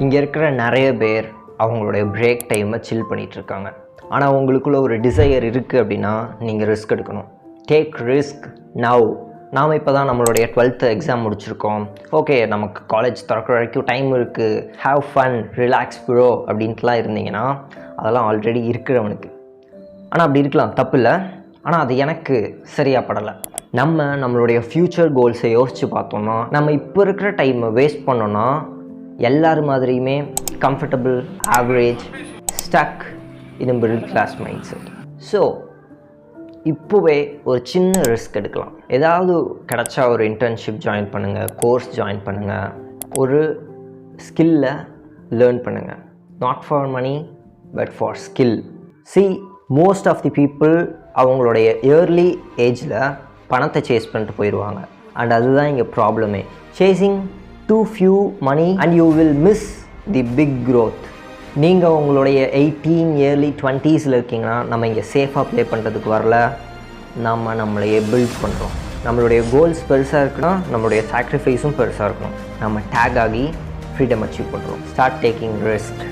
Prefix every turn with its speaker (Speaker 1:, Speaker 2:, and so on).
Speaker 1: இங்கே இருக்கிற நிறைய பேர் அவங்களுடைய பிரேக் டைமை சில் பண்ணிகிட்ருக்காங்க. ஆனால் உங்களுக்குள்ள ஒரு டிசையர் இருக்குது அப்படின்னா நீங்கள் ரிஸ்க் எடுக்கணும். Take risk now. நாம் இப்போ தான் நம்மளுடைய 12th எக்ஸாம் முடிச்சிருக்கோம். ஓகே, நமக்கு காலேஜ் திறக்கிற வரைக்கும் டைம் இருக்குது, ஹாவ் ஃபன், ரிலாக்ஸ் ப்ரோ அப்படின்ட்டுலாம் இருந்தீங்கன்னா அதெல்லாம் ஆல்ரெடி இருக்கிறவனுக்கு. ஆனால் அப்படி இருக்கலாம், தப்பு இல்லை. ஆனால் அது எனக்கு சரியாக படலை. நம்மளுடைய ஃப்யூச்சர் கோல்ஸை யோசித்து பார்த்தோன்னா நம்ம இப்போ இருக்கிற டைமை வேஸ்ட் பண்ணோன்னா எல்லார் மாதிரியுமே கம்ஃபர்டபுள், ஆவரேஜ், ஸ்டக் இது middle class mind set. So இப்போவே ஒரு சின்ன ரிஸ்க் எடுக்கலாம். ஏதாவது கிடச்சா ஒரு இன்டர்ன்ஷிப் ஜாயின் பண்ணுங்கள், கோர்ஸ் ஜாயின் பண்ணுங்கள், ஒரு ஸ்கில்லை லேர்ன் பண்ணுங்கள். Not for money but for skill. Most of the people அவங்களுடைய இயர்லி ஏஜில் பணத்தை சேஸ் பண்ணிட்டு போயிடுவாங்க. அண்ட் அதுதான் இங்கே ப்ராப்ளமே. Chasing too few money and you will miss the big growth. நீங்கள் உங்களுடைய 18 early 20s இருக்கீங்கன்னா நம்ம இங்கே சேஃபாக ப்ளே பண்ணுறதுக்கு வரல, நம்மளையே பில்ட் பண்ணுறோம். நம்மளுடைய கோல்ஸ் பெருசாக இருக்குன்னா நம்மளுடைய சாக்ரிஃபைஸும் பெருசாக இருக்கணும். நம்ம டேக் ஆகி ஃப்ரீடம் அச்சீவ் பண்ணுறோம். Start taking risk.